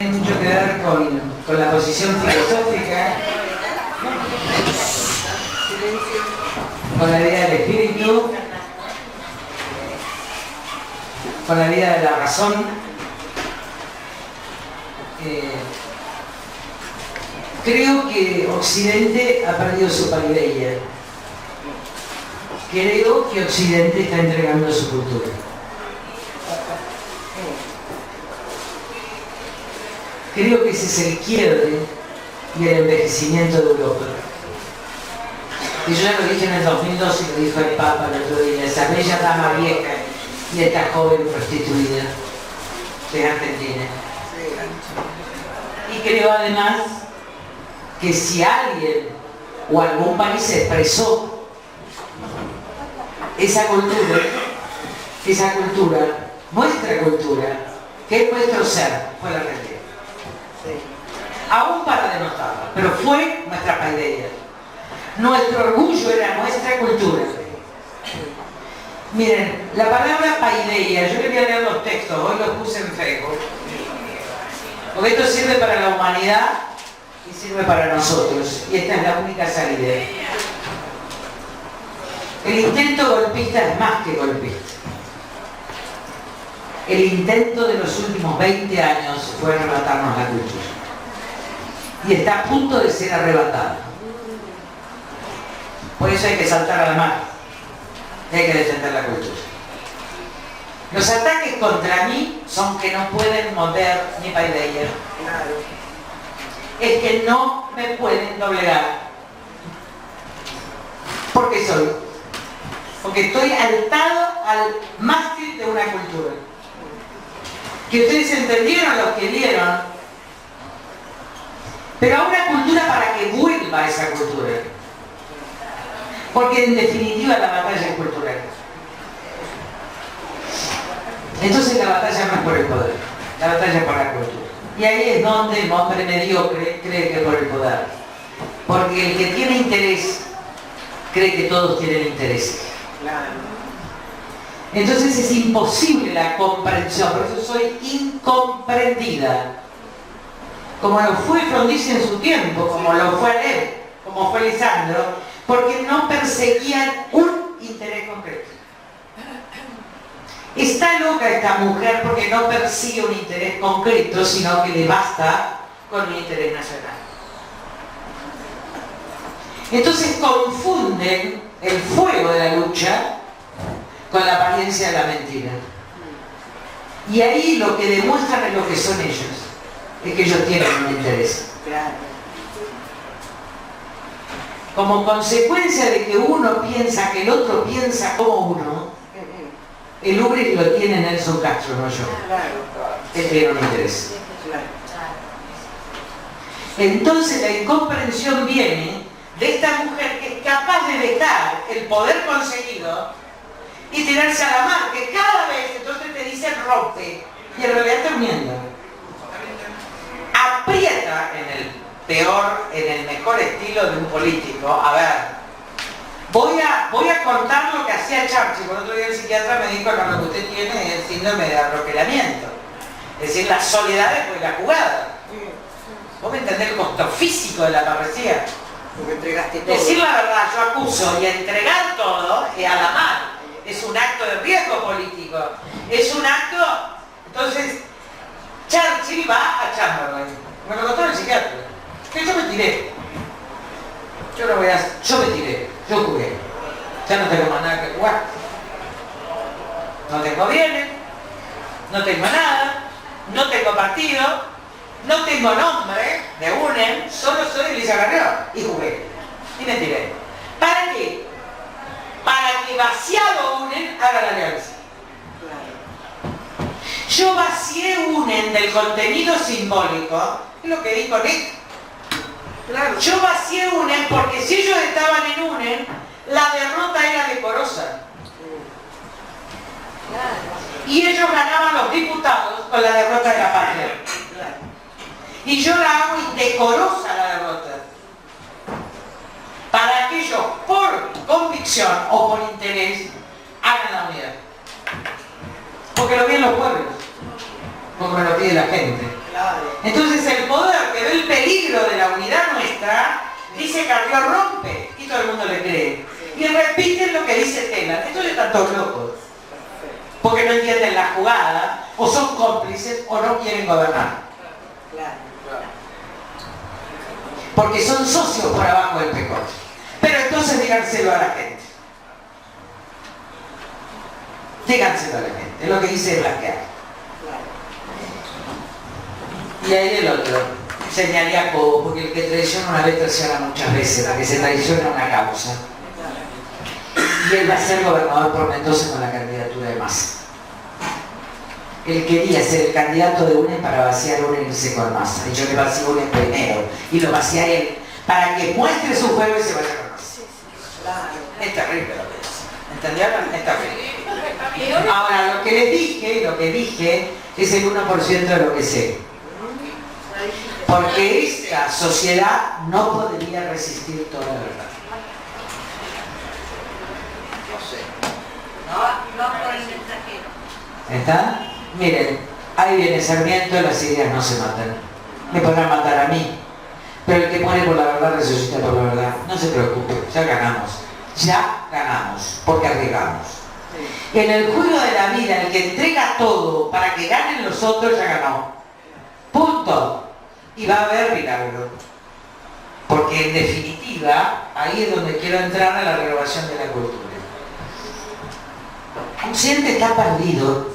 tiene mucho que ver con la posición filosófica, con la idea del espíritu, con la idea de la razón. Creo que Occidente ha perdido su paideia. Creo que Occidente está entregando su cultura. Creo que ese es el quiebre y el envejecimiento de Europa. Y yo ya lo dije en el 2002 y lo dijo el Papa el otro día, esa bella dama vieja y esta joven prostituida de Argentina. Y creo además que si alguien o algún país expresó esa cultura, nuestra cultura, que es nuestro ser, fue la Argentina. Aún para denotarla, pero fue nuestra paideia. Nuestro orgullo era nuestra cultura. Miren, la palabra paideia, yo quería leer los textos, hoy los puse en Facebook, porque esto sirve para la humanidad y sirve para nosotros, y esta es la única salida. El intento golpista es más que golpista. El intento de los últimos 20 años fue arrebatarnos la cultura. Y está a punto de ser arrebatada. Por eso hay que saltar a la mar. Y hay que defender la cultura. Los ataques contra mí son que no pueden mover mi paideia. Es que no me pueden doblegar. ¿Por qué soy? Porque estoy atado al mástil de una cultura. Que ustedes entendieron lo que vieron, pero a una cultura para que vuelva esa cultura. Porque en definitiva la batalla es cultural. Entonces la batalla no es por el poder, la batalla es por la cultura. Y ahí es donde el hombre mediocre cree que por el poder. Porque el que tiene interés cree que todos tienen interés. Entonces es imposible la comprensión, por eso soy incomprendida. Como lo fue Frondizi en su tiempo, como lo fue Lev, como fue Lisandro, porque no perseguían un interés concreto. Está loca esta mujer porque no persigue un interés concreto, sino que le basta con un interés nacional. Entonces confunden el fuego de la lucha con la apariencia de la mentira. Y ahí lo que demuestran es lo que son ellos, es que ellos tienen un interés. Como consecuencia de que uno piensa que el otro piensa como uno, el ubris lo tiene Nelson Castro, no yo. Él tiene un interés. Entonces la incomprensión viene de esta mujer que es capaz de dejar el poder conseguido y tirarse a la mar, que cada vez entonces te dicen rompe, y en realidad está uniendo. Aprieta en el mejor estilo de un político. A ver, voy a contar lo que hacía Churchill. Por otro día el psiquiatra me dijo, no, lo que usted tiene es el síndrome de arroquelamiento. Es decir, la soledad después de la jugada. ¿Vos me entendés el costo físico de la parresía? Porque entregaste todo. Decir la verdad, yo acuso, y entregar todo a la mar. Es un acto de riesgo político. Es un acto... Entonces, Churchill va a Chamberlain. Me lo contó el psiquiatra. Que yo me tiré. Yo me tiré. Yo jugué. Ya no tengo más nada que jugar. No tengo bienes. No tengo nada. No tengo partido. No tengo nombre. Me unen. Solo soy Elisa Carrió. Y jugué. Y me tiré. ¿Para qué? Para que vaciado unen haga la alianza. Yo vacié unen del contenido simbólico, es lo que dijo Nick. Claro. Yo vacié unen porque si ellos estaban en unen, la derrota era decorosa. Y ellos ganaban los diputados con la derrota de la patria. Y yo la hago indecorosa la derrota. Para que ellos, por convicción o por interés, hagan la unidad. Porque lo ven los pueblos, como lo pide la gente. Entonces el poder que ve el peligro de la unidad nuestra, dice Carrió rompe, y todo el mundo le cree. Y repiten lo que dice Telas. Entonces están todos locos. Porque no entienden la jugada, o son cómplices, o no quieren gobernar. Porque son socios por abajo del pecote. Pero entonces díganselo a la gente. Díganselo a la gente. Es lo que dice Blanquear. Y ahí el otro. Señalé a Cobo, porque el que traiciona una vez traiciona muchas veces. La que se traiciona una causa. Y él va a ser gobernador por Mendoza con la candidatura de Massa. Él quería ser el candidato de UNE para vaciar UNE y irse con Massa. Y yo le vacío UNE primero. Y lo vacía él para que muestre su juego y se vaya con Massa. Es terrible lo que dice. ¿Entendieron? Es terrible. Ahora, lo que les dije, lo que dije, es el 1% de lo que sé. Porque esta sociedad no podría resistir toda la verdad. No por el mensajero. ¿Está? Miren, ahí viene Sarmiento, las ideas no se matan. Me podrán matar a mí, pero el que muere por la verdad resucita por la verdad. No se preocupe, ya ganamos. Ya ganamos, porque arriesgamos. En el juego de la vida, el que entrega todo para que ganen los otros, ya ganó. Punto. Y va a haber milagro. Porque en definitiva, ahí es donde quiero entrar a la renovación de la cultura. Occidente está perdido,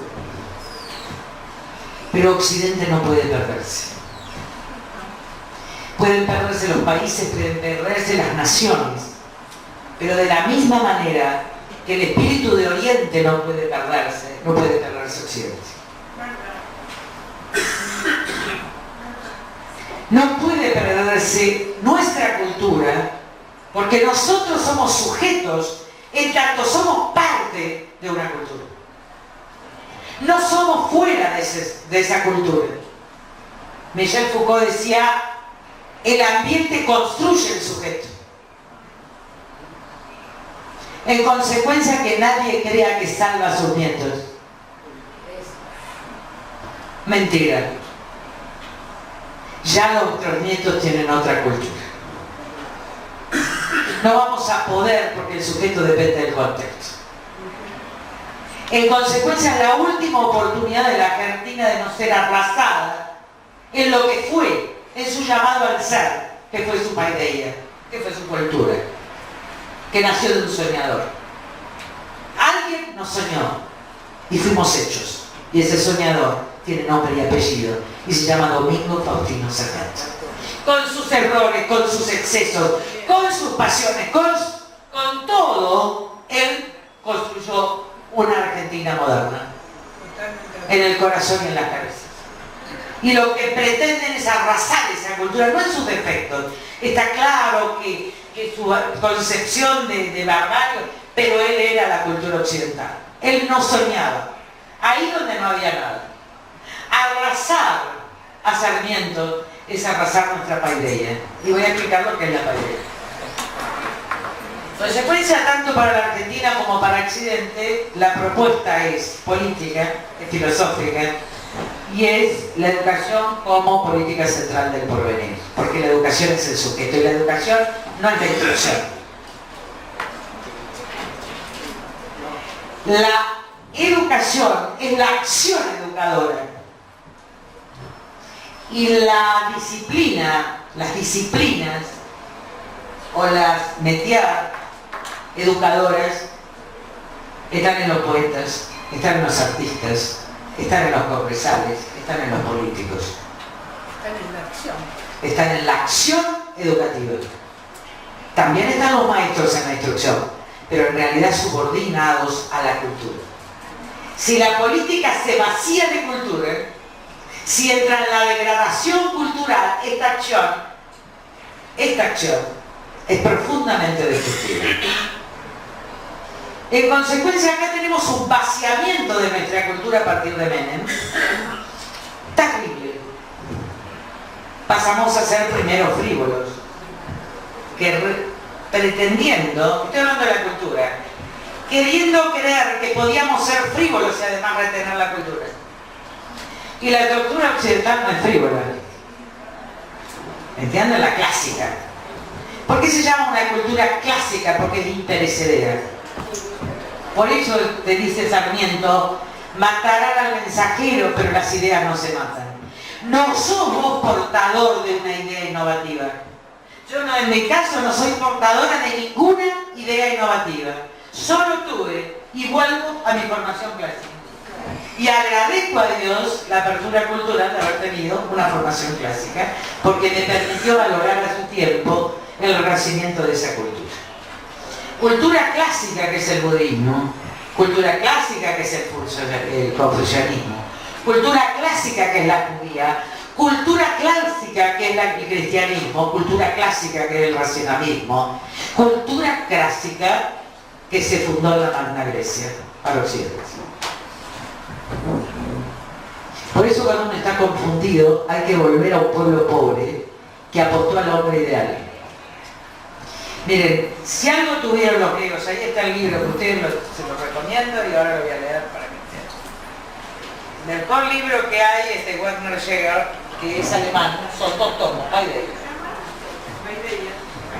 pero Occidente no puede perderse. Pueden perderse los países, pueden perderse las naciones, pero de la misma manera que el espíritu de Oriente no puede perderse Occidente. No puede perderse nuestra cultura, porque nosotros somos sujetos, en tanto somos parte de una cultura. No somos fuera de esa cultura. Michel Foucault decía, el ambiente construye el sujeto. En consecuencia, que nadie crea que salva a sus nietos. Mentira. Ya nuestros nietos tienen otra cultura. No vamos a poder porque el sujeto depende del contexto. En consecuencia, la última oportunidad de la Argentina de no ser arrasada en lo que fue, en su llamado al ser, que fue su paideia, que fue su cultura, que nació de un soñador. Alguien nos soñó y fuimos hechos. Y ese soñador tiene nombre y apellido y se llama Domingo Faustino Sarmiento. Con sus errores, con sus excesos, con sus pasiones, con todo, él construyó una Argentina moderna, en el corazón y en la cabeza. Y lo que pretenden es arrasar esa cultura, no en sus defectos. Está claro que su concepción de barbarie, pero él era la cultura occidental. Él no soñaba. Ahí donde no había nada. Arrasar a Sarmiento es arrasar nuestra paideia. Y voy a explicar lo que es la paideia. Consecuencia tanto para la Argentina como para Occidente, la propuesta es política, es filosófica, y es la educación como política central del porvenir, porque la educación es el sujeto y la educación no es la instrucción. La educación es la acción educadora y la disciplina, las disciplinas o las métiers educadoras están en los poetas, están en los artistas, están en los congresales, están en los políticos. Están en la acción. Están en la acción educativa. También están los maestros en la instrucción, pero en realidad subordinados a la cultura. Si la política se vacía de cultura, si entra en la degradación cultural, esta acción es profundamente destructiva. En consecuencia, acá tenemos un vaciamiento de nuestra cultura a partir de Menem. Terrible. Pasamos a ser primero frívolos, pretendiendo, estoy hablando de la cultura, queriendo creer que podíamos ser frívolos y además retener la cultura. Y la cultura occidental no es frívola. ¿Entienden? La clásica. ¿Por qué se llama una cultura clásica? Porque es imperecedera. Por eso te dice Sarmiento, matarán al mensajero, pero las ideas no se matan. No sos vos portador de una idea innovativa. Yo no, en mi caso no soy portadora de ninguna idea innovativa. Solo tuve y vuelvo a mi formación clásica. Y agradezco a Dios la apertura cultural de haber tenido una formación clásica, porque me permitió valorar a su tiempo el renacimiento de esa cultura. Cultura clásica, que es el budismo, cultura clásica, que es el confucianismo, cultura clásica, que es la judía, cultura clásica, que es el cristianismo, cultura clásica, que es el racionalismo, cultura clásica, que se fundó en la Magna Grecia, al occidente. Por eso cuando uno está confundido, hay que volver a un pueblo pobre que apostó al hombre ideal. Miren, si algo tuvieron los griegos, ahí está el libro que ustedes se lo recomiendo y ahora lo voy a leer para que entiendan. El mejor libro que hay es de Werner Jäger, que es alemán, son 2 tomos, Paideia.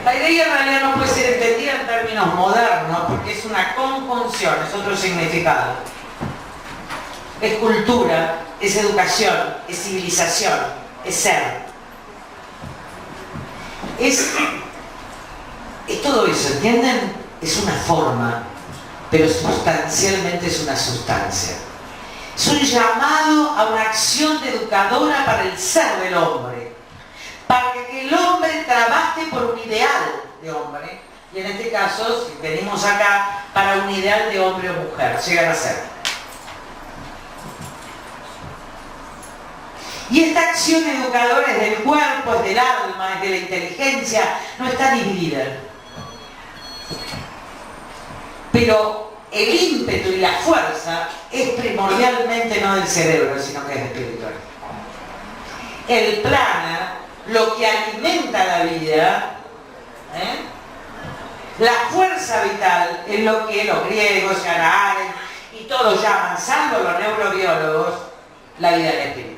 Paideia en realidad no puede ser entendida en términos modernos porque es una conjunción, es otro significado. Es cultura, es educación, es civilización, es ser. Es todo eso, ¿entienden? Es una forma, pero sustancialmente es una sustancia. Es un llamado a una acción educadora para el ser del hombre, para que el hombre trabaje por un ideal de hombre, y en este caso, si venimos acá, para un ideal de hombre o mujer, llegan a ser. Y esta acción educadora es del cuerpo, es del alma, es de la inteligencia, no está dividida. Pero el ímpetu y la fuerza es primordialmente no del cerebro, sino que es espiritual. El prana, lo que alimenta la vida, la fuerza vital, es lo que los griegos, Hannah Arendt y todos llaman, salvo los neurobiólogos, la vida del espíritu.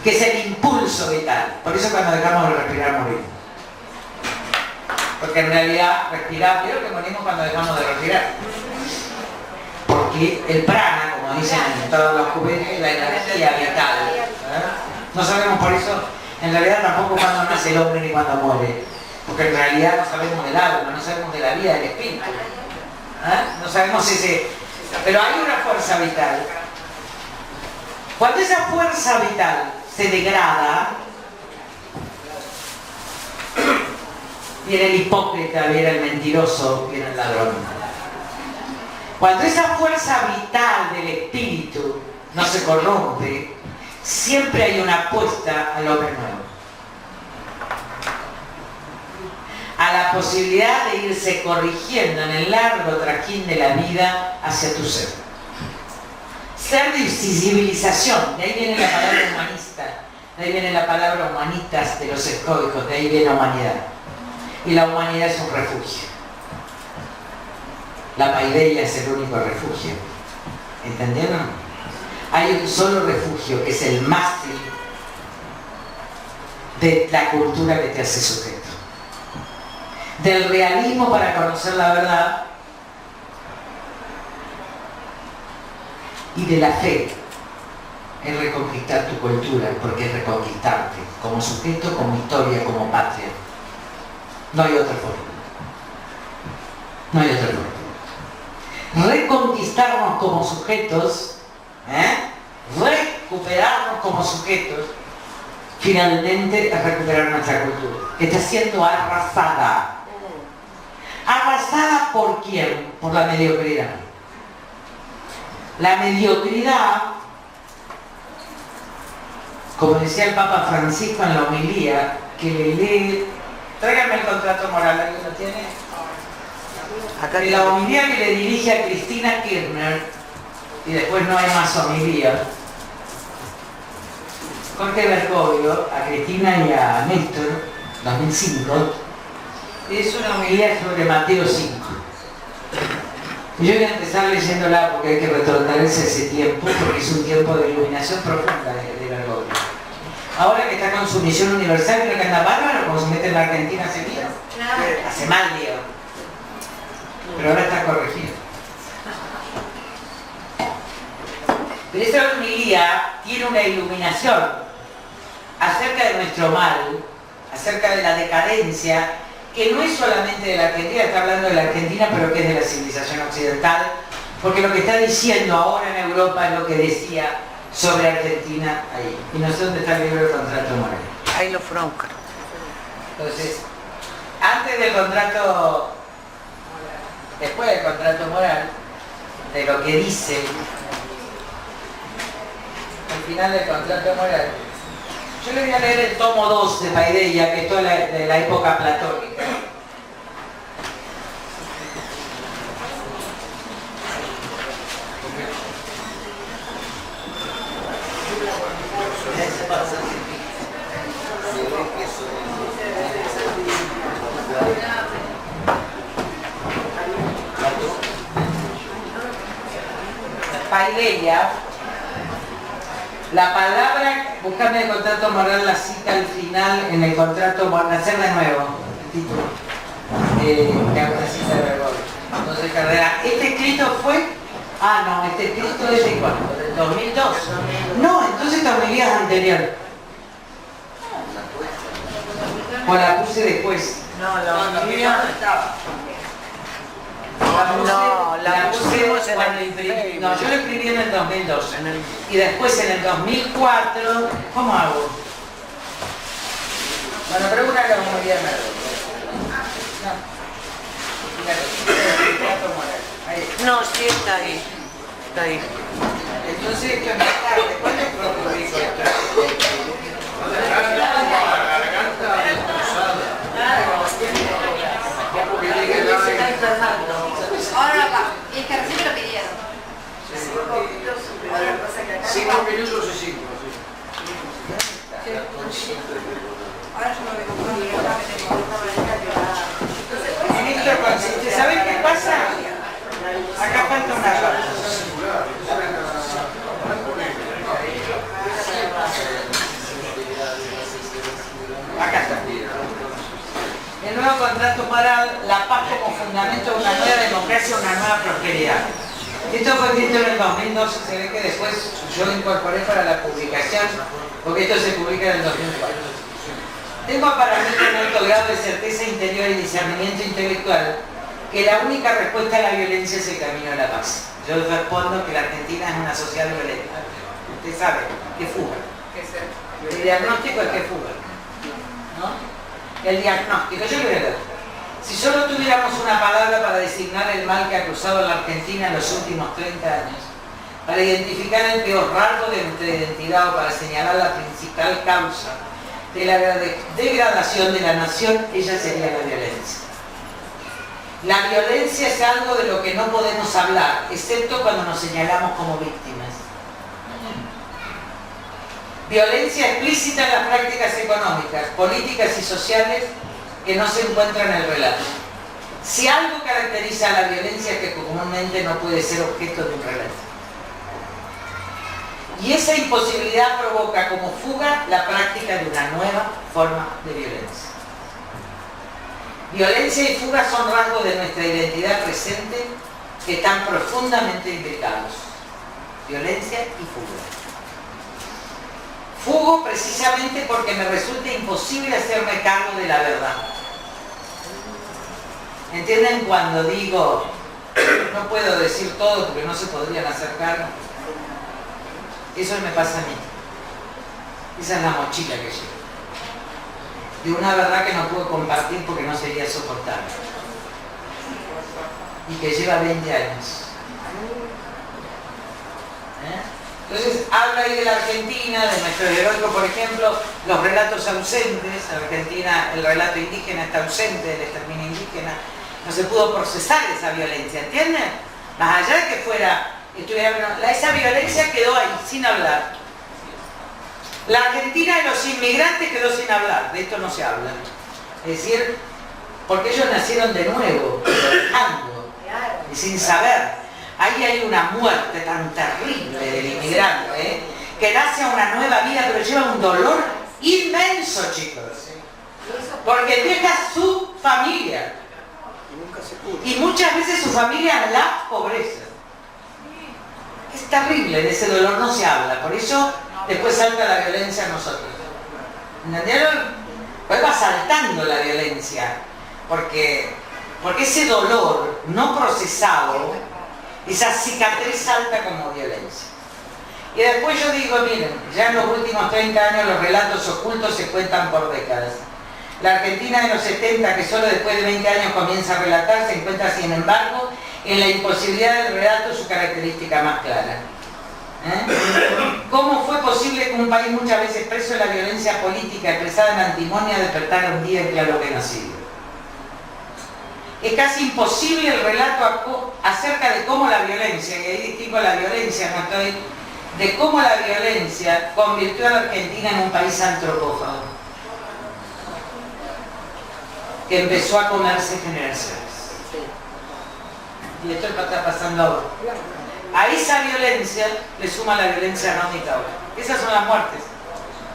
Que es el impulso vital. Por eso cuando dejamos de respirar morimos. Porque en realidad respirar, creo que morimos cuando dejamos de respirar. Porque el prana, como dicen en todos los juguetes, es la energía vital. No sabemos por eso, en realidad tampoco cuando nace el hombre ni cuando muere. Porque en realidad no sabemos del alma, no sabemos de la vida del espíritu. No sabemos ese... Pero hay una fuerza vital. Cuando esa fuerza vital se degrada, viene el hipócrita, viene el mentiroso, viene el ladrón. Cuando esa fuerza vital del espíritu no se corrompe, siempre hay una apuesta al hombre nuevo. A la posibilidad de irse corrigiendo en el largo trajín de la vida hacia tu ser. Ser de civilización, de ahí viene la palabra humanista, de ahí viene la palabra humanitas de los estoicos, de ahí viene humanidad. Y la humanidad es un refugio. La paideia es el único refugio. ¿Entendieron? Hay un solo refugio, que es el mástil de la cultura que te hace sujeto. Del realismo para conocer la verdad y de la fe en reconquistar tu cultura, porque es reconquistarte como sujeto, como historia, como patria. No hay otra forma. No hay otra forma. Reconquistarnos como sujetos, recuperarnos como sujetos, finalmente es recuperar nuestra cultura, que está siendo arrasada. ¿Arrasada por quién? Por la mediocridad. La mediocridad, como decía el Papa Francisco en la homilía, que le lee... Tráigame el contrato moral, ¿alguien lo tiene? Acá en la homilía que le dirige a Cristina Kirchner, y después no hay más homilía, Jorge Bergoglio, a Cristina y a Néstor, 2005, es una homilía sobre Mateo 5. Y yo voy a empezar leyéndola porque hay que retrotraerse ese tiempo, porque es un tiempo de iluminación profunda de Bergoglio. Ahora que está con su misión universal, creo que anda bárbaro, como se mete en la Argentina seguido. Hace mal, digo. Pero ahora está corregido. Pero esta homilía tiene una iluminación acerca de nuestro mal, acerca de la decadencia, que no es solamente de la Argentina, está hablando de la Argentina, pero que es de la civilización occidental, porque lo que está diciendo ahora en Europa es lo que decía sobre Argentina ahí. Y no sé dónde está el libro del contrato moral. Ahí lo bronca. Entonces, antes del contrato, después del contrato moral, de lo que dice al final del contrato moral, yo le voy a leer el tomo 2 de Paideia, que es toda de la época platónica. Paideia, la palabra, buscame el contrato moral, la cita al final en el contrato moral, nacer de nuevo, el título, que hago la cita de Bergoglio. Entonces, Carrera, ¿este escrito fue? Ah, no, este escrito es de cuándo, del 2002. No, entonces esta homilía es anterior. O la puse después. No, la homilía no estaba. No, la pusimos en cuando el imprimí. No, yo lo escribí en el 2002. Y después en el 2004, ¿cómo hago? Bueno, pero una de las homilías de No, sí está ahí. Está ahí. Entonces, esto es más tarde. ¿Cuándo lo publiqué esto? Ahora va, es que recién me lo pidieron. 5 minutos y 5. Ahora yo me voy a comprar En esto consiste, ¿sabes qué pasa? Acá falta una cosa. Acá está. El nuevo contrato moral, la paz como fundamento de una nueva democracia, una nueva prosperidad. Esto fue escrito en el 2012, se ve que después yo lo incorporé para la publicación, porque esto se publica en el 2004. Tengo para mí con alto grado de certeza interior y discernimiento intelectual que la única respuesta a la violencia es el camino a la paz. Yo respondo que la Argentina es una sociedad violenta. Usted sabe, que fuga. El diagnóstico es que fuga. ¿No? El diagnóstico, yo creo que si solo tuviéramos una palabra para designar el mal que ha cruzado la Argentina en los últimos 30 años, para identificar el peor rasgo de nuestra identidad o para señalar la principal causa de la degradación de la nación, ella sería la violencia. La violencia es algo de lo que no podemos hablar, excepto cuando nos señalamos como víctimas. Violencia explícita en las prácticas económicas, políticas y sociales que no se encuentran en el relato. Si algo caracteriza a la violencia es que comúnmente no puede ser objeto de un relato. Y esa imposibilidad provoca como fuga la práctica de una nueva forma de violencia. Violencia y fuga son rasgos de nuestra identidad presente que están profundamente imbricados. Violencia y fuga. Fugo precisamente porque me resulta imposible hacerme cargo de la verdad. ¿Entienden cuando digo no puedo decir todo porque no se podrían hacer cargo? Eso me pasa a mí. Esa es la mochila que llevo. De una verdad que no puedo compartir porque no sería soportable. Y que lleva 20 años. Entonces, habla ahí de la Argentina, de nuestro heroico, por ejemplo, los relatos ausentes. En Argentina el relato indígena está ausente, el exterminio indígena. No se pudo procesar esa violencia, ¿entienden? Más allá de que esa violencia quedó ahí, sin hablar. La Argentina de los inmigrantes quedó sin hablar, de esto no se habla. Es decir, porque ellos nacieron de nuevo, trabajando. y sin saber. Ahí hay una muerte tan terrible del inmigrante, que nace a una nueva vida, pero lleva un dolor inmenso, chicos. Porque deja su familia. Y muchas veces su familia la pobreza. Es terrible, de ese dolor no se habla. Por eso después salta la violencia a nosotros. ¿Entendieron? Pues va saltando la violencia. Porque ese dolor no procesado, esa cicatriz salta como violencia. Y después yo digo, miren, ya en los últimos 30 años los relatos ocultos se cuentan por décadas. La Argentina de los 70, que solo después de 20 años comienza a relatar, se encuentra sin embargo en la imposibilidad del relato su característica más clara. ¿Cómo fue posible que un país muchas veces preso de la violencia política expresada en antimonia despertara un día en claro que nacido? Es casi imposible el relato acerca de cómo la violencia, y ahí distingo la violencia, no estoy, de cómo la violencia convirtió a la Argentina en un país antropófago, que empezó a comerse generaciones. Y esto es lo que está pasando ahora. A esa violencia le suma la violencia anónita ahora. Esas son las muertes.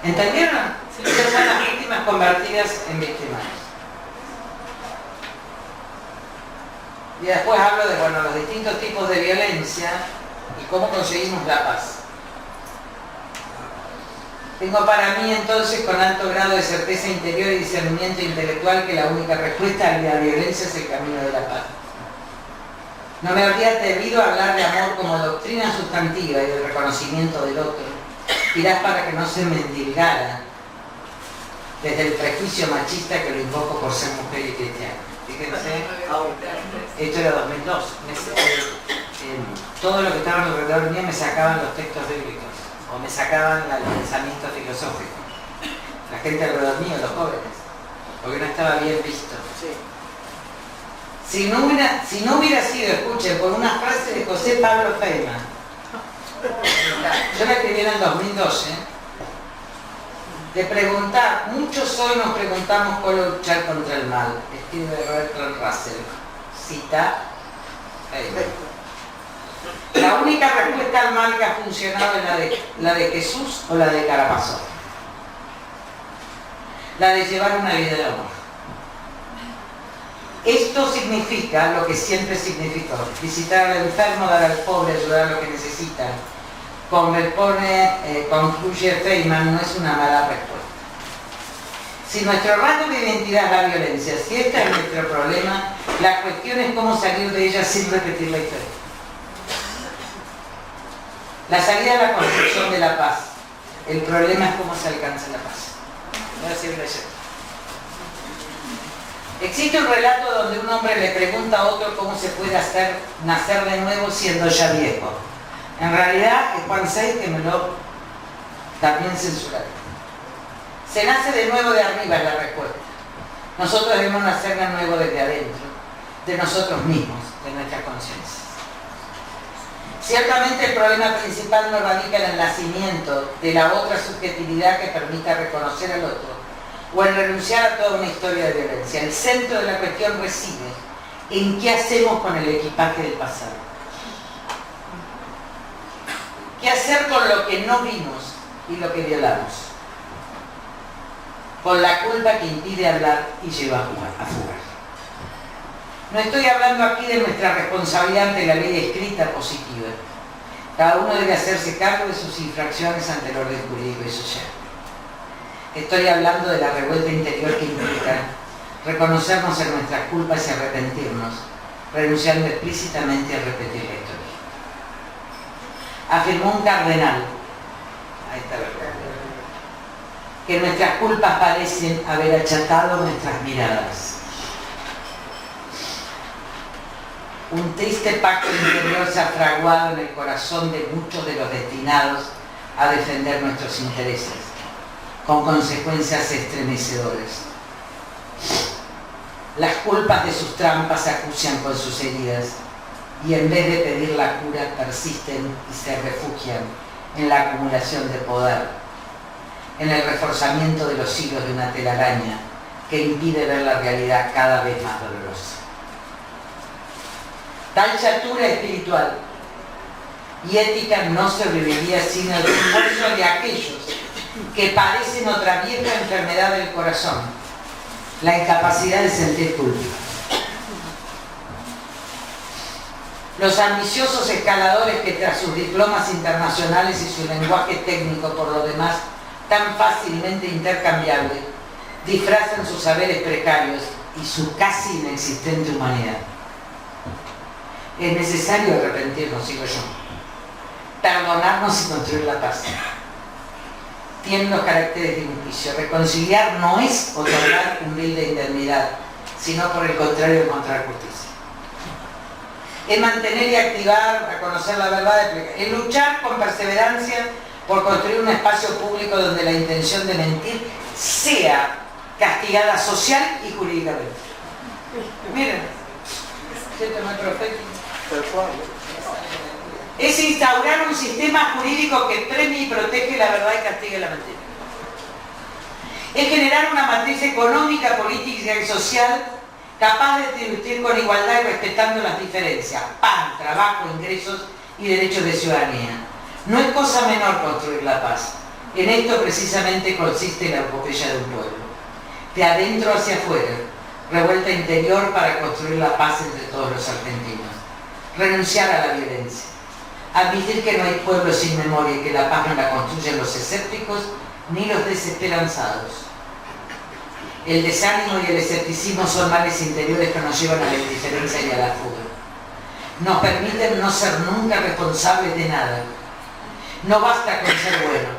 ¿Entendieron? Esas son las víctimas convertidas en víctimas. Y después hablo de, bueno, los distintos tipos de violencia y cómo conseguimos la paz. Tengo para mí entonces, con alto grado de certeza interior y discernimiento intelectual, que la única respuesta a la violencia es el camino de la paz. No me habría atrevido a hablar de amor como doctrina sustantiva y del reconocimiento del otro, quizás para que no se me endilgara desde el prejuicio machista que lo invoco por ser mujer y cristiana. Fíjense, esto era 2002. Todo lo que estaba alrededor mío me sacaban los textos bíblicos o me sacaban el pensamiento filosófico. La gente alrededor mío, los jóvenes, porque no estaba bien visto. Si no hubiera sido, escuchen, por una frase de José Pablo Feynman, yo la escribí en el 2012, de preguntar, muchos hoy nos preguntamos cómo luchar contra el mal, escribe Bertrand Russell, cita Feynman. La única respuesta al mal que ha funcionado es la de Jesús o la de Karamazov, la de llevar una vida de amor. Esto significa lo que siempre significó: visitar al enfermo, dar al pobre, ayudar a lo que necesita. Como concluye Feynman, no es una mala respuesta. Si nuestro rasgo de identidad es la violencia, si este es nuestro problema, la cuestión es cómo salir de ella sin repetir la historia. La salida es la construcción de la paz. El problema es cómo se alcanza la paz. Voy a seguir leyendo. Existe un relato donde un hombre le pregunta a otro cómo se puede hacer nacer de nuevo siendo ya viejo. En realidad es Juan 6 que me lo también censuraron. Se nace de nuevo de arriba, es la respuesta. Nosotros debemos nacer de nuevo desde adentro, de nosotros mismos, de nuestra conciencia. Ciertamente el problema principal no radica en el nacimiento de la otra subjetividad que permita reconocer al otro, o en renunciar a toda una historia de violencia. El centro de la cuestión reside en qué hacemos con el equipaje del pasado. ¿Qué hacer con lo que no vimos y lo que violamos? Con la culpa que impide hablar y lleva a fugar. No estoy hablando aquí de nuestra responsabilidad ante la ley escrita positiva. Cada uno debe hacerse cargo de sus infracciones ante el orden jurídico y social. Estoy hablando de la revuelta interior que implica reconocernos en nuestras culpas y arrepentirnos, renunciando explícitamente a repetir la historia. Afirmó un cardenal, ahí está la verdad, que nuestras culpas parecen haber achatado nuestras miradas. Un triste pacto interior se ha fraguado en el corazón de muchos de los destinados a defender nuestros intereses, con consecuencias estremecedoras. Las culpas de sus trampas se acucian con sus heridas y en vez de pedir la cura persisten y se refugian en la acumulación de poder, en el reforzamiento de los hilos de una telaraña que impide ver la realidad cada vez más dolorosa. Tal chatura espiritual y ética no sobreviviría sin el esfuerzo de aquellos que padecen otra vieja enfermedad del corazón, la incapacidad de sentir culpa. Los ambiciosos escaladores que tras sus diplomas internacionales y su lenguaje técnico por lo demás tan fácilmente intercambiable, disfrazan sus saberes precarios y su casi inexistente humanidad. Es necesario arrepentirnos, digo yo, perdonarnos y construir la paz. Tienen los caracteres de un juicio. Reconciliar no es otorgar humilde indemnidad, sino por el contrario encontrar justicia. Es mantener y activar, reconocer la verdad, es luchar con perseverancia por construir un espacio público donde la intención de mentir sea castigada social y jurídicamente. Miren, ¿cierto no es profético? Es instaurar un sistema jurídico que premie y protege la verdad y castigue la mentira. Es generar una matriz económica, política y social capaz de distribuir con igualdad y respetando las diferencias, pan, trabajo, ingresos y derechos de ciudadanía. No es cosa menor construir la paz. En esto precisamente consiste la epopeya de un pueblo. De adentro hacia afuera, revuelta interior para construir la paz entre todos los argentinos. Renunciar a la violencia. Admitir que no hay pueblo sin memoria y que la paz no la construyen los escépticos ni los desesperanzados. El desánimo y el escepticismo son males interiores que nos llevan a la indiferencia y a la fuga. Nos permiten no ser nunca responsables de nada. No basta con ser bueno.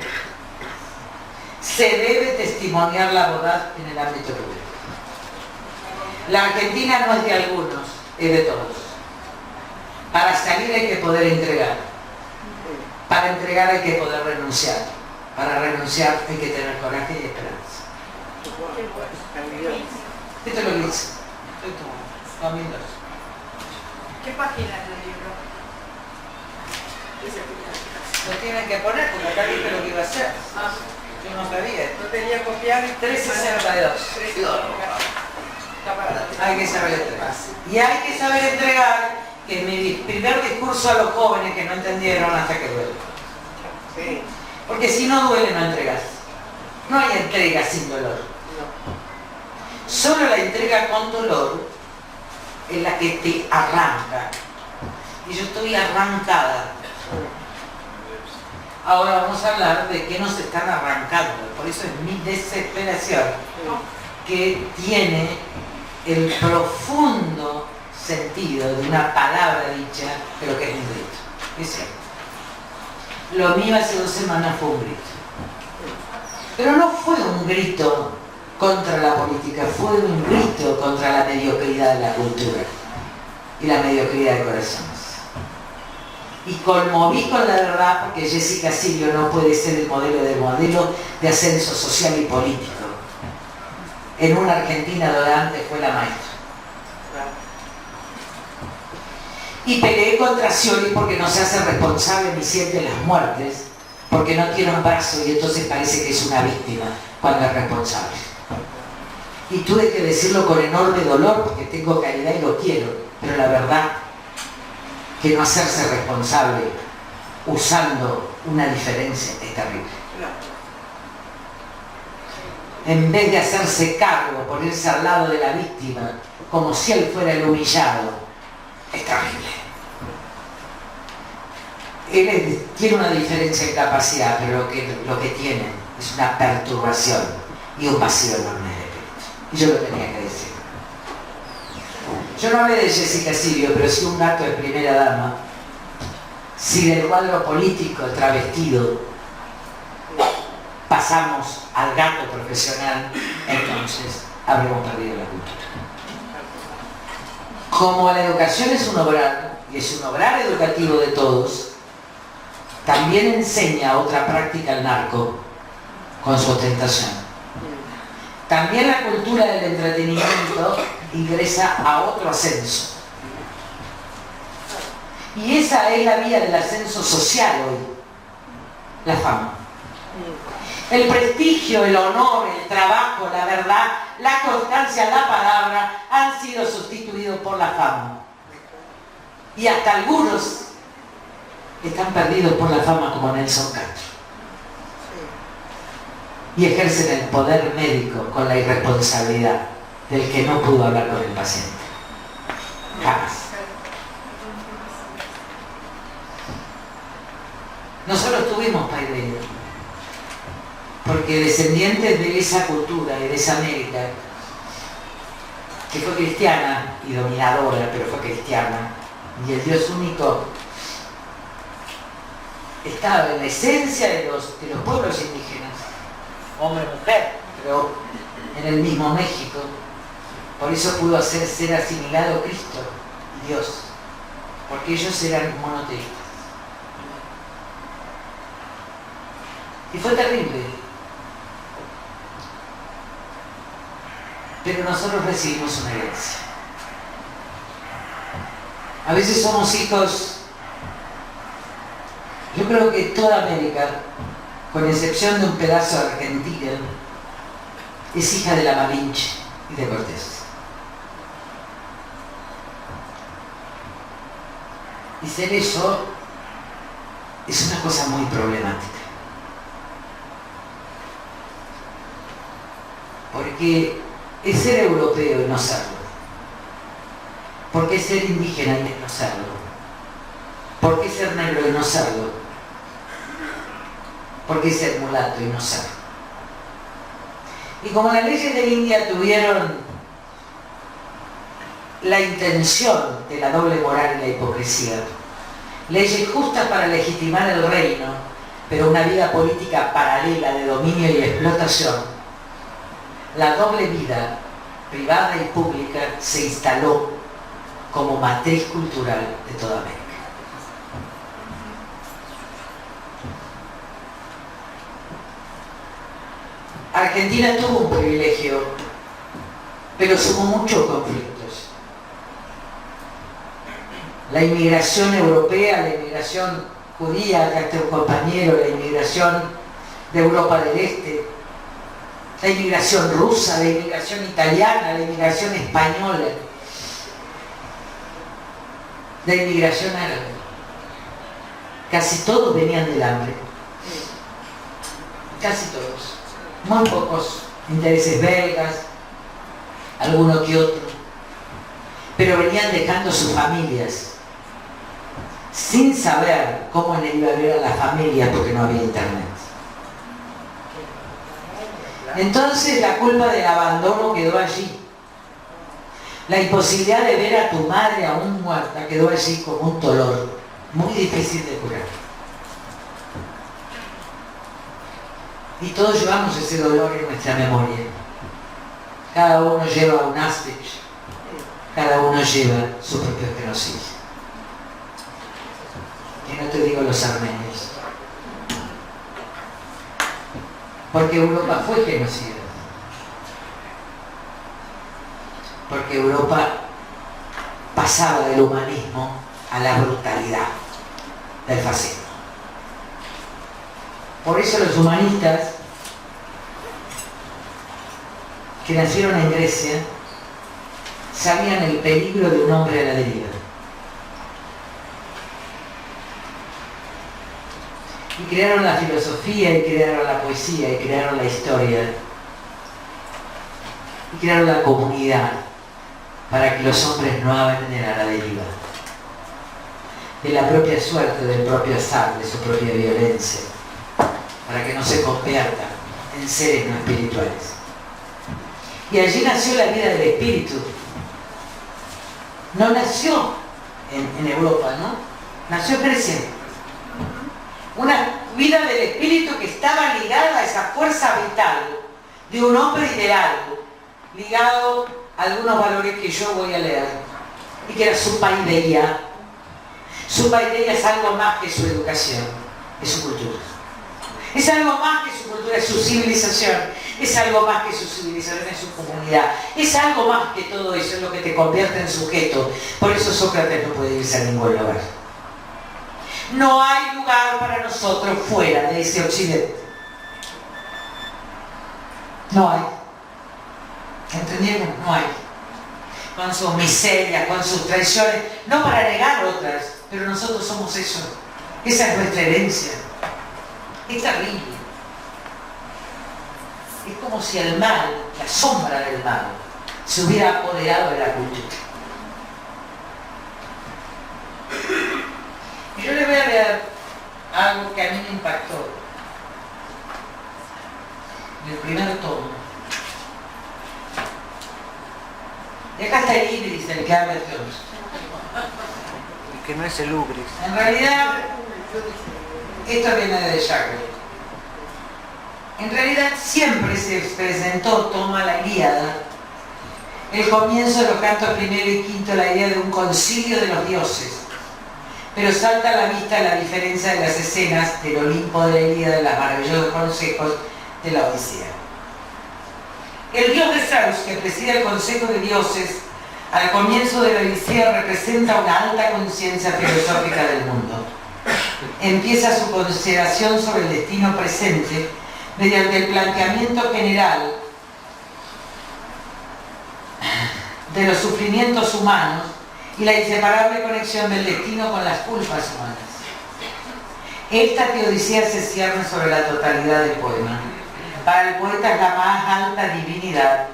Se debe testimoniar la bondad en el ámbito público. La Argentina no es de algunos, es de todos. Para salir hay que poder entregar. Para entregar hay que poder renunciar. Para renunciar hay que tener coraje y esperanza. Esto es lo que dice. ¿Qué página es el libro? Lo tienen que poner porque acá dice lo que iba a hacer. Yo no sabía. No tenía copiar. 362. Hay que saber entregar. Y hay que saber entregar, que mi primer discurso a los jóvenes que no entendieron hasta que duele. Sí. Porque si no duele, no entregas. No hay entrega sin dolor. Solo la entrega con dolor es la que te arranca. Y yo estoy arrancada. Ahora vamos a hablar de qué nos están arrancando. Por eso es mi desesperación, que tiene el profundo sentido de una palabra dicha, pero que es un grito. Es cierto. Lo mío hace 2 semanas fue un grito. Pero no fue un grito contra la política, fue un grito contra la mediocridad de la cultura y la mediocridad de corazones. Y conmoví con la verdad porque Jessica Silvio no puede ser el modelo de ascenso social y político en una Argentina donde antes fue la maestra. Y peleé contra Scioli porque no se hace responsable ni siente las muertes, porque no tiene un brazo y entonces parece que es una víctima cuando es responsable. Y tuve que decirlo con enorme dolor porque tengo calidad y lo quiero, pero la verdad que no hacerse responsable usando una diferencia es terrible. En vez de hacerse cargo, ponerse al lado de la víctima como si él fuera el humillado, es terrible. Él tiene una diferencia en capacidad, pero lo que tiene es una perturbación y un vacío enorme de espíritu. Y yo lo tenía que decir. Yo no hablé de Jessica Silvio, pero sí un gato de primera dama. Si del cuadro político travestido pasamos al gato profesional, entonces habremos perdido la cultura. Como la educación es un obrar, y es un obrar educativo de todos, también enseña otra práctica al narco con su ostentación. También la cultura del entretenimiento ingresa a otro ascenso. Y esa es la vía del ascenso social hoy, la fama. El prestigio, el honor, el trabajo, la verdad, la constancia, la palabra han sido sustituidos por la fama. Y hasta algunos están perdidos por la fama como Nelson Castro. Y ejercen el poder médico con la irresponsabilidad del que no pudo hablar con el paciente. Jamás. Nosotros tuvimos Paideia, porque descendientes de esa cultura y de esa América, que fue cristiana y dominadora, pero fue cristiana, y el Dios único estaba en la esencia de los pueblos indígenas, hombre, mujer, pero en el mismo México. Por eso pudo hacer ser asimilado Cristo y Dios, porque ellos eran monoteístas. Y fue terrible. Pero nosotros recibimos una herencia. A veces somos hijos, yo creo que toda América, con excepción de un pedazo de Argentina, es hija de la Malinche y de Cortés. Y ser eso es una cosa muy problemática. Porque es ser europeo y no serlo. Porque es ser indígena y no serlo. Porque es ser negro y no serlo. Porque es ser mulato y no serlo. Y como las leyes de India tuvieron la intención de la doble moral y la hipocresía, leyes justas para legitimar el reino, pero una vida política paralela de dominio y explotación, la doble vida, privada y pública, se instaló como matriz cultural de toda América. Argentina tuvo un privilegio, pero sumó muchos conflictos. La inmigración europea, la inmigración judía, acá está un compañero, la inmigración de Europa del Este, la inmigración rusa, la inmigración italiana, la inmigración española, la inmigración árabe. Casi todos venían del hambre. Casi todos. Muy pocos intereses belgas, alguno que otro. Pero venían dejando sus familias, sin saber cómo le iba a ver a las familias porque no había internet. Entonces la culpa del abandono quedó allí. La imposibilidad de ver a tu madre aún muerta quedó allí como un dolor muy difícil de curar. Y todos llevamos ese dolor en nuestra memoria. Cada uno lleva un Auschwitz, cada uno lleva su propio genocidio. Y no te digo los armenios. Porque Europa fue genocida. Porque Europa pasaba del humanismo a la brutalidad del fascismo. Por eso los humanistas que nacieron en Grecia sabían el peligro de un hombre a la deriva. Y crearon la filosofía, y crearon la poesía, y crearon la historia, y crearon la comunidad para que los hombres no abandonen a la deriva de la propia suerte, del propio azar, de su propia violencia, para que no se conviertan en seres no espirituales. Y allí nació la vida del espíritu. No nació en Europa, ¿no? Nació en Grecia. Una vida del espíritu que estaba ligada a esa fuerza vital de un hombre ideal, ligado a algunos valores que yo voy a leer, y que era su paideia. Su paideia es algo más que su educación, es su cultura. Es algo más que su cultura, es su civilización. Es algo más que su civilización, es su comunidad. Es algo más que todo eso, es lo que te convierte en sujeto. Por eso Sócrates no puede irse a ningún lugar. No hay lugar para nosotros fuera de ese occidente. No hay. ¿Entendieron? No hay. con sus miserias, con sus traiciones, no para negar otras, pero nosotros somos eso. Esa es nuestra herencia. Es terrible. Es como si el mal, la sombra del mal, se hubiera apoderado de la cultura. Y yo les voy a leer algo que a mí me impactó. El primer tomo. Y acá está el Ibris, el que habla de Dios. Y que no es el Ubris. En realidad, esto viene de Jacques. En realidad siempre se presentó, toma la Ilíada, el comienzo de los cantos primero y quinto, la idea de un concilio de los dioses. Pero salta a la vista la diferencia de las escenas del Olimpo de la Ilíada, de los maravillosos consejos de la Odisea. El dios de Zeus, que preside el consejo de dioses, al comienzo de la Odisea representa una alta conciencia filosófica del mundo. Empieza su consideración sobre el destino presente mediante el planteamiento general de los sufrimientos humanos y la inseparable conexión del destino con las culpas humanas. Esta teodicea se cierne sobre la totalidad del poema. Para el poeta es la más alta divinidad,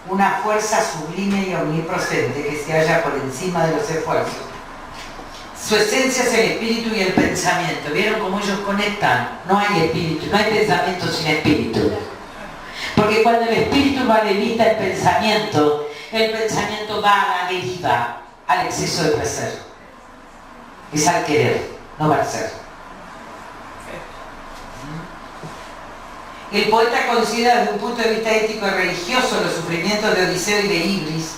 una fuerza sublime y omnipresente que se halla por encima de los esfuerzos. Su esencia es el espíritu y el pensamiento. ¿Vieron cómo ellos conectan? No hay espíritu, no hay pensamiento sin espíritu. Porque cuando el espíritu va de vista el pensamiento va a la deriva, al exceso de placer. Es al querer, no va al ser. El poeta considera desde un punto de vista ético y religioso los sufrimientos de Odiseo y de Ibris,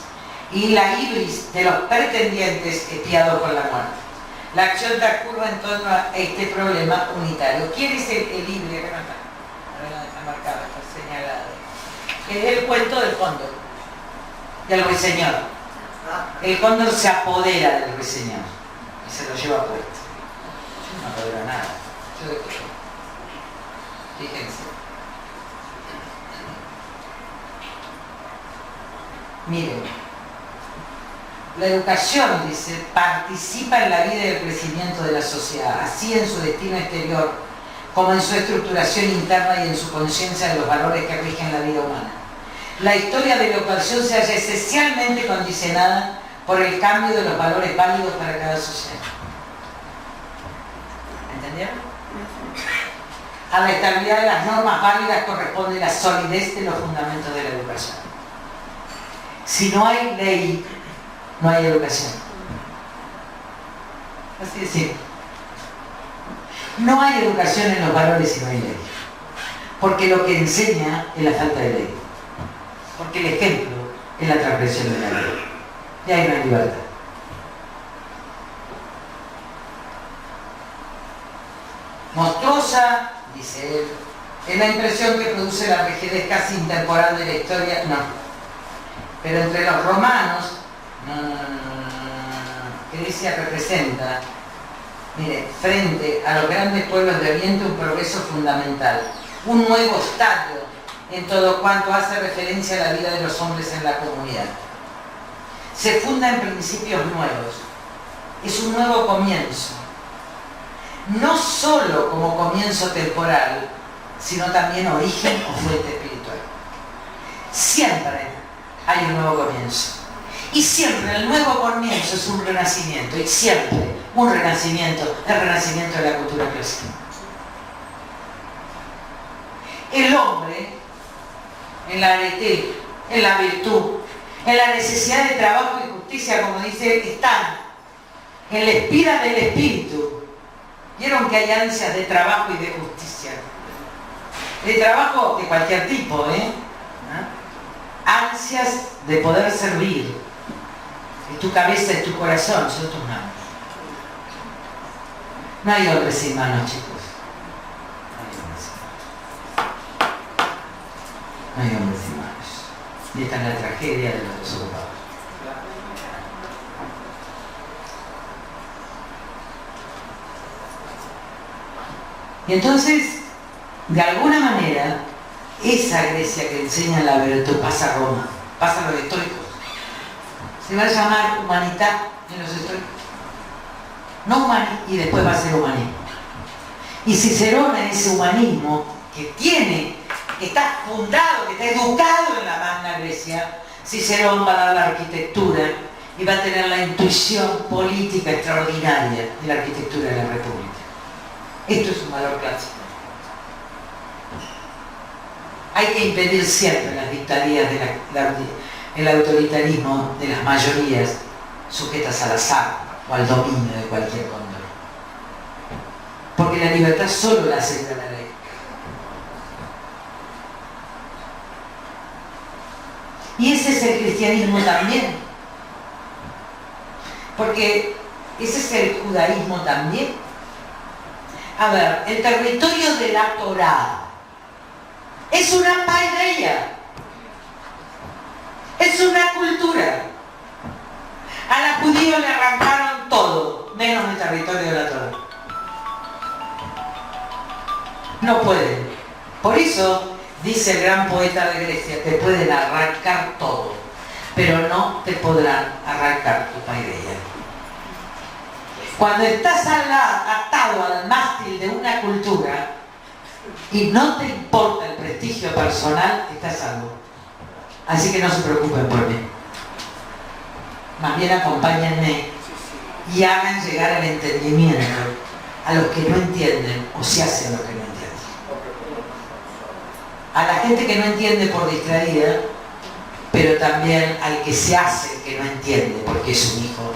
y la ibris de los pretendientes espiados por la muerte. La acción transcurre en torno a este problema unitario. ¿Quién es el ibris? Acá no está. Ahora no está marcado, está señalado. Es el cuento del cóndor, del ruiseñor. El cóndor se apodera del ruiseñor y se lo lleva puesto. Yo no apodero nada. Yo de qué. Fíjense. Miren, la educación, dice, participa en la vida y el crecimiento de la sociedad, así en su destino exterior como en su estructuración interna y en su conciencia de los valores que rigen la vida humana. La historia de la educación se halla esencialmente condicionada por el cambio de los valores válidos para cada sociedad. ¿Entendieron? A la estabilidad de las normas válidas corresponde la solidez de los fundamentos de la educación. Si no hay ley, no hay educación. Así de simple. No hay educación en los valores si no hay ley. Porque lo que enseña es la falta de ley. Porque el ejemplo es la transgresión de la ley. Y ahí no hay libertad. Monstruosa, dice él, es la impresión que produce la rigidez casi intemporal de la historia. No. Pero entre los romanos, Grecia representa, mire, frente a los grandes pueblos de Oriente, un progreso fundamental, un nuevo estadio en todo cuanto hace referencia a la vida de los hombres en la comunidad. Se funda en principios nuevos, es un nuevo comienzo, no solo como comienzo temporal, sino también origen o fuente espiritual. Siempre hay un nuevo comienzo. Y siempre el nuevo comienzo es un renacimiento. Y siempre un renacimiento, el renacimiento de la cultura clásica. El hombre, en la arete, en la virtud, en la necesidad de trabajo y justicia, como dice, están en la espira del espíritu. Vieron que hay ansias de trabajo y de justicia. De trabajo de cualquier tipo, ansias de poder servir. En tu cabeza y tu corazón son tus manos. No hay hombres sin manos, chicos. No hay hombres sin manos. Y esta es la tragedia de los desocupados. Y entonces, de alguna manera, esa Grecia que enseña la virtud pasa a Roma, pasa a los estoicos. Se va a llamar humanidad en los estudios. No humanismo, y después va a ser humanismo. Y Cicerón en ese humanismo que está fundado, que está educado en la Magna Grecia, Cicerón va a dar la arquitectura y va a tener la intuición política extraordinaria de la arquitectura de la República. Esto es un valor clásico. Hay que impedir siempre las dictaduras el autoritarismo de las mayorías sujetas al azar o al dominio de cualquier cóndor. Porque la libertad solo la asegura la ley. Y ese es el cristianismo también. Porque ese es el judaísmo también. A ver, el territorio de la Torá es una paideia. Es una cultura. A los judíos le arrancaron todo, menos el territorio de la Torá. No pueden. Por eso, dice el gran poeta de Grecia, te pueden arrancar todo, pero no te podrán arrancar tu paideia. Cuando estás atado al mástil de una cultura y no te importa el prestigio personal, estás salvo. Así que no se preocupen por mí. Más bien acompáñenme y hagan llegar el entendimiento a los que no entienden o se hacen lo que no entienden. A la gente que no entiende por distraída, pero también al que se hace que no entiende porque es un hijo.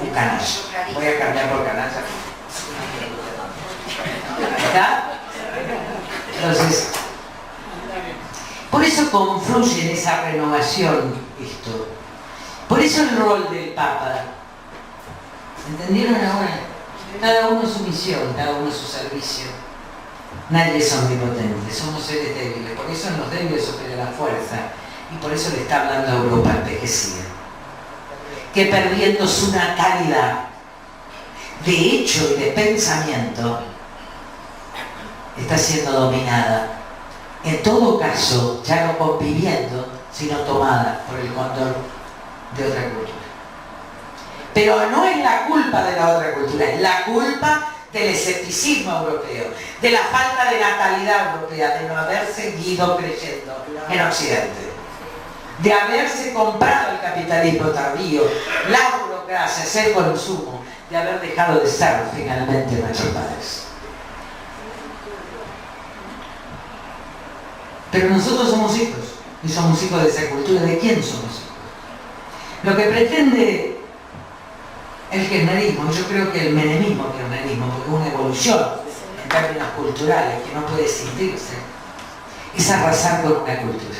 Un canalla. Voy a cambiar por canalla. ¿Está? Entonces, por eso confluye en esa renovación esto. Por eso el rol del Papa. ¿Entendieron ahora? Cada uno su misión, cada uno su servicio. Nadie es omnipotente, somos seres débiles. Por eso en los débiles opera la fuerza. Y por eso le está hablando a Europa envejecida. Que perdiendo su natalidad de hecho y de pensamiento está siendo dominada, en todo caso ya no conviviendo sino tomada por el cóndor de otra cultura. Pero no es la culpa de la otra cultura, es la culpa del escepticismo europeo, de la falta de natalidad europea, de no haber seguido creyendo en Occidente, de haberse comprado el capitalismo tardío, la burocracia, el consumo, de haber dejado de ser finalmente nuestros padres. Pero nosotros somos hijos, y somos hijos de esa cultura. ¿De quién somos hijos? Lo que pretende el kirchnerismo, yo creo que el menemismo kirchnerismo, porque es una evolución en términos culturales que no puede existirse, es arrasar con una cultura.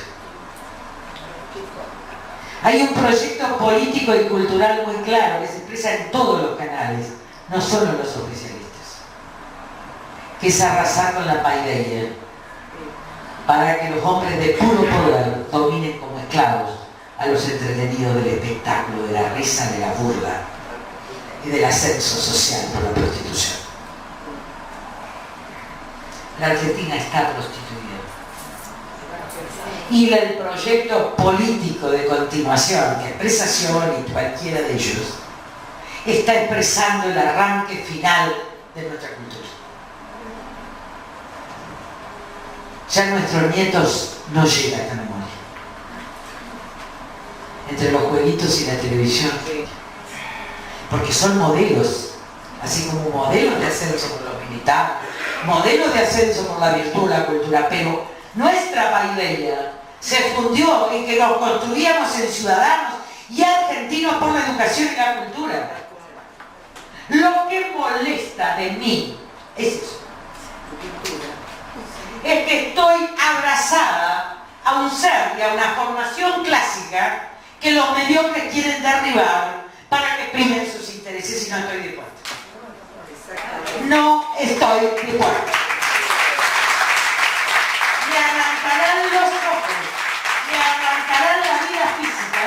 Hay un proyecto político y cultural muy claro que se expresa en todos los canales, no solo en los oficialistas, que es arrasar con la paideia para que los hombres de puro poder dominen como esclavos a los entretenidos del espectáculo, de la risa, de la burla y del ascenso social por la prostitución. La Argentina está prostituida. Y el proyecto político de continuación que expresa Scioli y cualquiera de ellos está expresando el arranque final de nuestra cultura. Ya nuestros nietos no llegan a esta memoria. Entre los jueguitos y la televisión. Porque son modelos, así como modelos de ascenso por los militares, modelos de ascenso por la virtud, la cultura, pero nuestra paideia se fundió en que nos construíamos en ciudadanos y argentinos por la educación y la cultura. Lo que molesta de mí es eso. Es que estoy abrazada a un ser y a una formación clásica que los mediocres quieren derribar para que exprimen sus intereses y no estoy dispuesta. No estoy dispuesta. Me arrancarán los ojos, me arrancarán la vida física,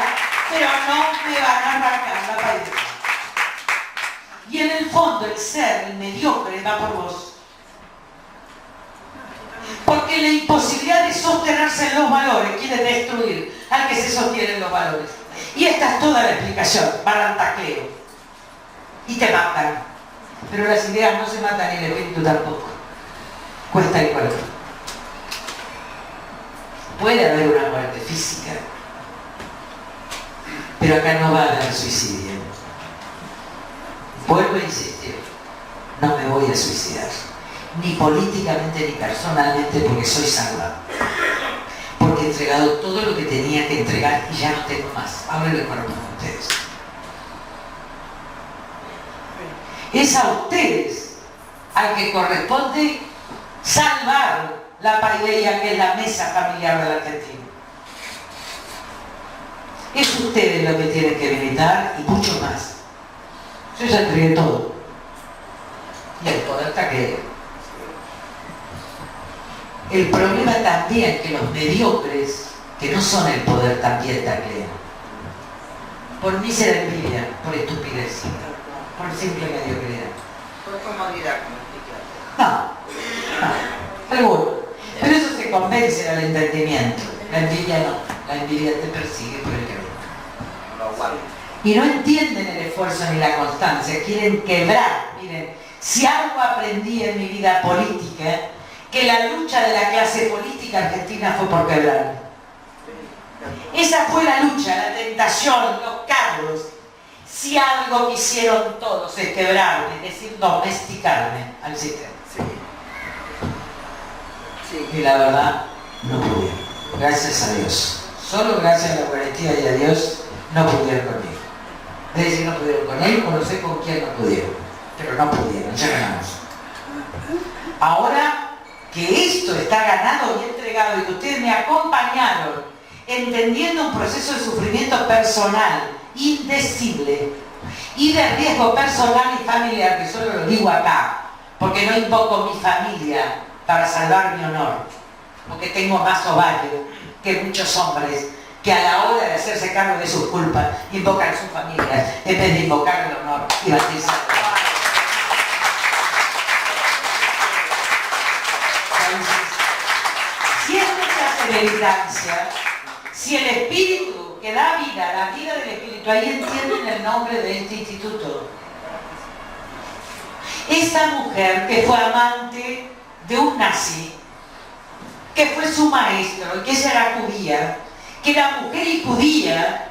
pero no me van a arrancar la paideia. Y en el fondo el ser, el mediocre, va por vos. Porque la imposibilidad de sostenerse en los valores quiere destruir al que se sostiene en los valores. Y esta es toda la explicación, barantacleo. Y te matan. Pero las ideas no se matan y el espíritu tampoco. Cuesta el cuerpo. Puede haber una muerte física, pero acá no va a haber suicidio. Vuelvo a insistir, no me voy a suicidar, ni políticamente ni personalmente, porque soy salvado. Porque he entregado todo lo que tenía que entregar y ya no tengo más. Ahora lo conozco con ustedes. Es a ustedes al que corresponde salvar la paideia, que es la mesa familiar de la Argentina. Es ustedes lo que tienen que militar y mucho más. Yo ya entregué todo. Y el poder taquero. El problema también que los mediocres, que no son el poder, también taclean. Por mísera envidia, por estupidez, por simple mediocridad. Por comodidad, No, alguno. Pero eso se convence al entendimiento. La envidia no. La envidia te persigue por el camino. Y no entienden el esfuerzo ni la constancia. Quieren quebrar. Miren, si algo aprendí en mi vida política, que la lucha de la clase política argentina fue por quebrar. Esa fue la lucha, la tentación, los cargos. Si algo quisieron todos es quebrarme, es decir, domesticarme al sistema. Y la verdad, no pudieron. Gracias a Dios. Solo gracias a la Eucaristía y a Dios no pudieron conmigo. Es decir, no pudieron con él, o no sé con quién no pudieron. Pero no pudieron, ya ganamos. Ahora que esto está ganado y entregado y que ustedes me acompañaron entendiendo un proceso de sufrimiento personal indecible y de riesgo personal y familiar, que solo lo digo acá, porque no invoco mi familia para salvar mi honor, porque tengo más ovario que muchos hombres que a la hora de hacerse cargo de sus culpas invocan su familia en vez de invocar el honor y batirse. Si esto se hace militancia, si el espíritu que da vida, la vida del espíritu, ahí entienden el nombre de este instituto. Esa mujer que fue amante de un nazi, que fue su maestro, que ella era judía, que la mujer y judía,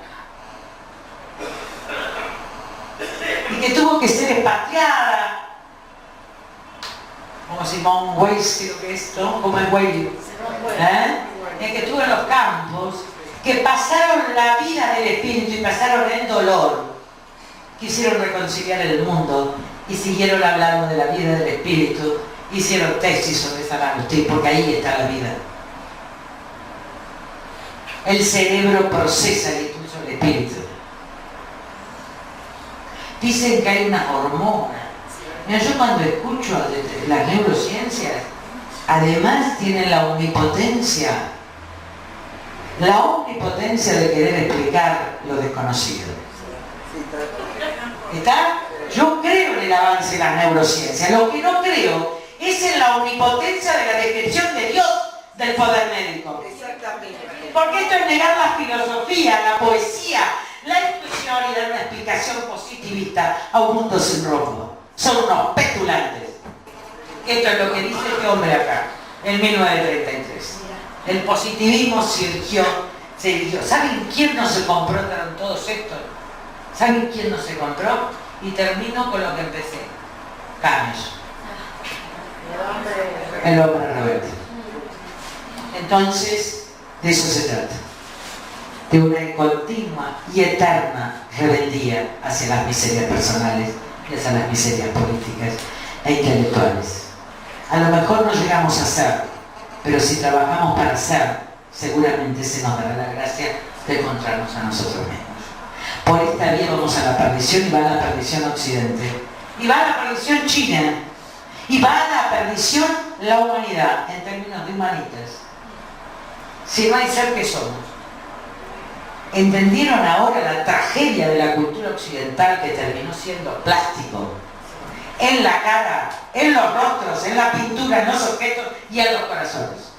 y que tuvo que ser expatriada, como Simón Weil, creo que esto, como es Weil, que estuvo en los campos, que pasaron la vida del espíritu y pasaron el dolor, quisieron reconciliar el mundo y siguieron hablando de la vida del espíritu, hicieron tesis sobre San Agustín, porque ahí está la vida. El cerebro procesa el impulso del espíritu. Dicen que hay una hormona. Mira, yo cuando escucho las neurociencias, además tienen la omnipotencia de querer explicar lo desconocido. ¿Está? Yo creo en el avance de la neurociencia. Lo que no creo es en la omnipotencia de la descripción de Dios del poder médico. Porque esto es negar la filosofía, la poesía, la intuición y dar una explicación positivista a un mundo sin rumbo. Son unos petulantes. Esto es lo que dice este hombre acá, en 1933. El positivismo se erigió. ¿Saben quién no se compró con todos estos? ¿Saben quién no se compró? Y termino con lo que empecé. Camus. El hombre rebelde. Entonces, de eso se trata. De una continua y eterna rebeldía hacia las miserias personales y hacia las miserias políticas e intelectuales. A lo mejor no llegamos a ser, pero si trabajamos para ser, seguramente se nos dará la gracia de encontrarnos a nosotros mismos. Por esta vía vamos a la perdición, y va a la perdición Occidente, y va a la perdición China, y va a la perdición la humanidad, en términos de humanitas. Si no hay ser, ¿qué somos? ¿Entendieron ahora la tragedia de la cultura occidental, que terminó siendo plástico? En la cara, en los rostros, en la pintura, en los objetos y en los corazones.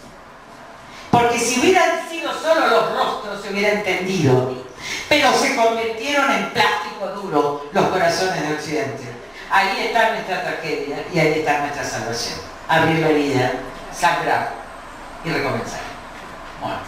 Porque si hubieran sido solo los rostros, se hubiera entendido Pero se convirtieron en plástico duro los corazones de Occidente. Ahí está nuestra tragedia y ahí está nuestra salvación. Abrir la herida, sangrar y recomenzar. Bueno,